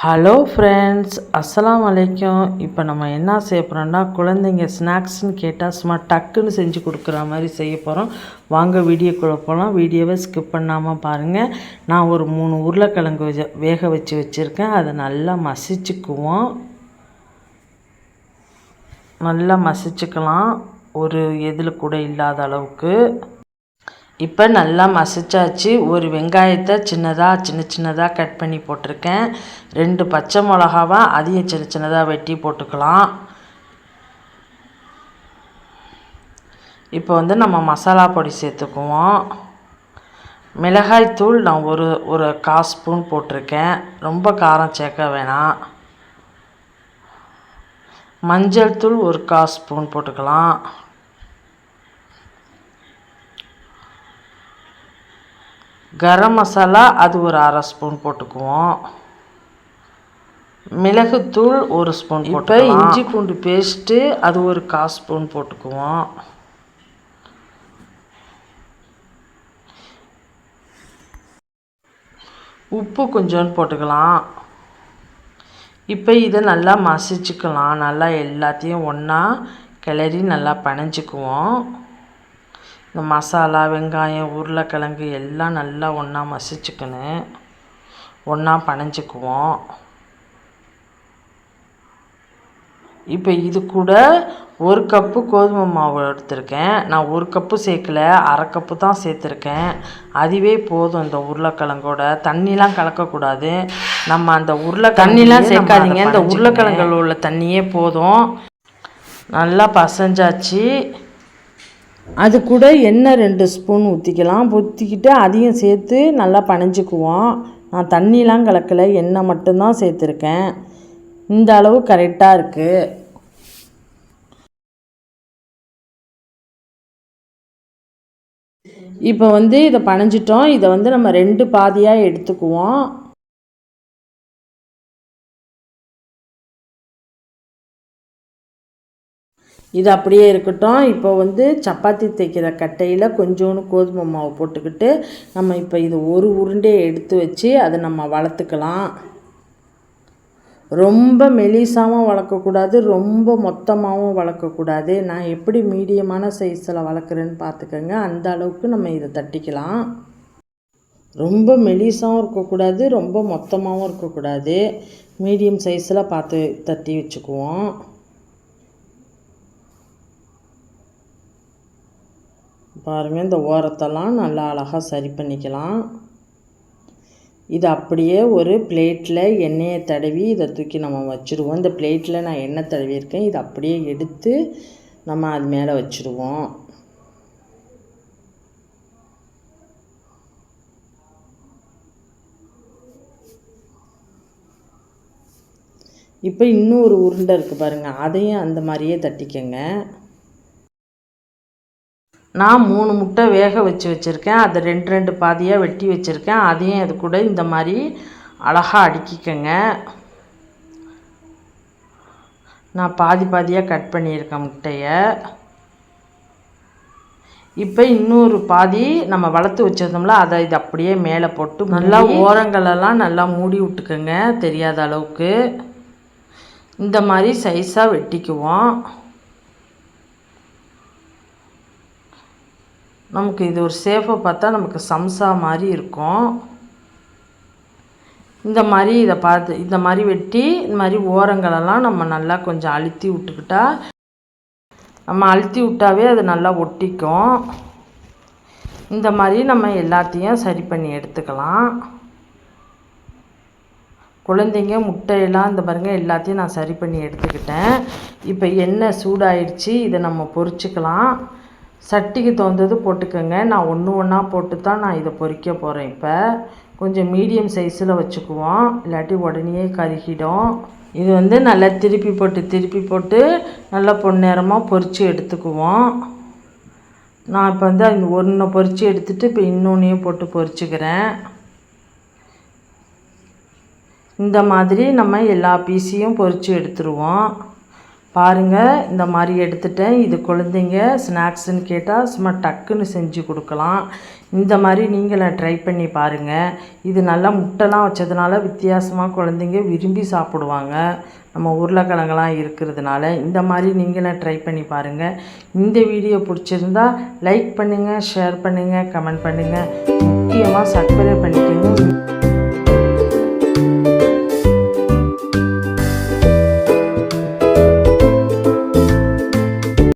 Hello friends, அஸ்ஸலாமு அலைக்கும். இப்போ நம்ம என்ன செய்ய போகிறோம்னா, குழந்தைங்க ஸ்நாக்ஸ்ன்னு கேட்டால் சும்மா டக்குன்னு செஞ்சு கொடுக்குற மாதிரி செய்ய போகிறோம். வாங்க வீடியோக்குள்ளே போகலாம். வீடியோவை ஸ்கிப் பண்ணாமல் பாருங்கள். நான் ஒரு 3 உருளைக்கிழங்கு வேக வச்சுருக்கேன். அதை நல்லா மசிச்சுக்கலாம். ஒரு எதில் கூட இல்லாத அளவுக்கு. இப்போ நல்லா மசிச்சாச்சு. ஒரு வெங்காயத்தை சின்ன சின்னதாக கட் பண்ணி போட்டிருக்கேன். 2 பச்சை மிளகாவை அதையும் சின்னதாக வெட்டி போட்டுக்கலாம். இப்போ நம்ம மசாலா பொடி சேர்த்துக்குவோம். மிளகாய்த்தூள் நான் ஒரு 1/4 ஸ்பூன் போட்டிருக்கேன். ரொம்ப காரம் சேர்க்க வேணாம். மஞ்சள் தூள் 1/4 ஸ்பூன் போட்டுக்கலாம். கரம் மசாலா அது ஒரு 1/2 ஸ்பூன் போட்டுக்குவோம். மிளகுத்தூள் 1 ஸ்பூன் போட்டு, இஞ்சி பூண்டு பேஸ்ட்டு அது ஒரு 1/4 ஸ்பூன் போட்டுக்குவோம். உப்பு கொஞ்சோன்னு போட்டுக்கலாம். இப்போ இதை நல்லா மசிச்சுக்கலாம். நல்லா எல்லாத்தையும் ஒன்றா கிளறி நல்லா பிணைஞ்சிக்குவோம். இந்த மசாலா, வெங்காயம், உருளைக்கிழங்கு எல்லாம் நல்லா ஒன்றா மசிச்சுக்கணும். ஒன்றா பிணைஞ்சிக்குவோம். இப்போ இது கூட 1 கப்பு கோதுமை மாவு எடுத்திருக்கேன். நான் 1 கப்பு சேர்க்கல, 1/2 கப்பு தான் சேர்த்துருக்கேன். அதுவே போதும். இந்த உருளைக்கிழங்கோட தண்ணிலாம் கலக்கக்கூடாது. நம்ம அந்த தண்ணிலாம் சேர்க்காதீங்க. இந்த உருளைக்கிழங்குல உள்ள தண்ணியே போதும். நல்லா பசைஞ்சாச்சு. அது கூட எண்ணெய் 2 ஸ்பூன் ஊற்றிக்கலாம். ஊற்றிக்கிட்டு அதையும் சேர்த்து நல்லா பிணைஞ்சிக்குவோம். நான் தண்ணிலாம் கலக்கலை, எண்ணெய் மட்டும்தான் சேர்த்துருக்கேன். இந்த அளவு கரெக்டாக இருக்குது. இப்போ இதை பிணைஞ்சிட்டோம். இதை நம்ம 2 பாதியாக எடுத்துக்குவோம். இது அப்படியே இருக்கட்டும். இப்போ சப்பாத்தி தைக்கிற கட்டையில் கொஞ்சோண்டு கோதுமை மாவு போட்டுக்கிட்டு நம்ம இப்போ இது ஒரு உருண்டையை எடுத்து வச்சு அதை நம்ம வளர்த்துக்கலாம். ரொம்ப மெலிசாகவும் வளர்க்கக்கூடாது, ரொம்ப மொத்தமாகவும் வளர்க்கக்கூடாது. நான் எப்படி மீடியமான சைஸில் வளர்க்குறேன்னு பார்த்துக்கோங்க. அந்த அளவுக்கு நம்ம இதை தட்டிக்கலாம். ரொம்ப மெலிசாகவும் இருக்கக்கூடாது, ரொம்ப மொத்தமாகவும் இருக்கக்கூடாது. மீடியம் சைஸில் பார்த்து தட்டி வச்சுக்குவோம். பாருங்கள், இந்த ஓரத்தெல்லாம் நல்லா அழகாக சரி பண்ணிக்கலாம். இது அப்படியே ஒரு பிளேட்டில் எண்ணெயை தடவி இதை தூக்கி நம்ம வச்சுருவோம். இந்த பிளேட்டில் நான் எண்ணெய் தடவியிருக்கேன். இதை அப்படியே எடுத்து நம்ம அது மேலே வச்சுருவோம். இப்போ இன்னொரு உருண்டை இருக்குது பாருங்கள், அதையும் அந்த மாதிரியே தட்டிக்கங்க. நான் 3 முட்டை வேக வச்சுருக்கேன். அதை 2 பாதியாக வெட்டி வச்சுருக்கேன். அதையும் அது கூட இந்த மாதிரி அழகாக அடுக்கிக்கங்க. நான் பாதியாக கட் பண்ணியிருக்கேன் முட்டையை. இப்போ இன்னொரு பாதி நம்ம வளர்த்து வச்சுருந்தோம்ல, அதை இது அப்படியே மேலே போட்டு நல்லா ஓரங்களெல்லாம் நல்லா மூடி விட்டுக்கோங்க, தெரியாத அளவுக்கு. இந்த மாதிரி சைஸாக வெட்டிக்குவோம். நமக்கு இது ஒரு சேஃபாக பார்த்தா நமக்கு சம்சா மாதிரி இருக்கும். இந்த மாதிரி இதை பார்த்து இந்த மாதிரி வெட்டி இந்த மாதிரி ஓரங்களெல்லாம் நம்ம நல்லா கொஞ்சம் அழுத்தி விட்டுக்கிட்டா, நம்ம அழுத்தி விட்டாவே அது நல்லா ஒட்டிக்கும். இந்த மாதிரி நம்ம எல்லாத்தையும் சரி பண்ணி எடுத்துக்கலாம். குழந்தைங்க முட்டையெல்லாம் இந்த பாருங்கள் எல்லாத்தையும் நான் சரி பண்ணி எடுத்துக்கிட்டேன். இப்போ எண்ணெய் சூடாயிடுச்சு. இதை நம்ம பொரிச்சுக்கலாம். சட்டிக்கு தகுந்தது போட்டுக்கோங்க. நான் ஒன்றா போட்டு தான் நான் இதை பொரிக்க போகிறேன். இப்போ கொஞ்சம் மீடியம் சைஸில் வச்சுக்குவோம், இல்லாட்டி உடனே கருகிடும். இது நல்லா திருப்பி போட்டு நல்லா பொன்னிறமாக பொரித்து எடுத்துக்குவோம். நான் இப்போ அந்த ஒன்றை பொரித்து எடுத்துகிட்டு இப்போ இன்னொன்றையும் போட்டு பொரிச்சுக்கிறேன். இந்த மாதிரி நம்ம எல்லா பீஸையும் பொரித்து எடுத்துருவோம். பாருங்கள், இந்த மாதிரி எடுத்துட்டேன். இது குழந்தைங்க ஸ்நாக்ஸுன்னு கேட்டால் சும்மா டக்குன்னு செஞ்சு கொடுக்கலாம். இந்த மாதிரி நீங்களும் ட்ரை பண்ணி பாருங்கள். இது நல்லா முட்டைலாம் வச்சதுனால வித்தியாசமாக குழந்தைங்க விரும்பி சாப்பிடுவாங்க. நம்ம உருளைக்கிழங்கெல்லாம் இருக்கிறதுனால இந்த மாதிரி நீங்களும் ட்ரை பண்ணி பாருங்கள். இந்த வீடியோ பிடிச்சிருந்தா லைக் பண்ணுங்கள், ஷேர் பண்ணுங்கள், கமெண்ட் பண்ணுங்கள். முக்கியமாக சப்ஸ்கிரைப் பண்ணிக்கோங்க.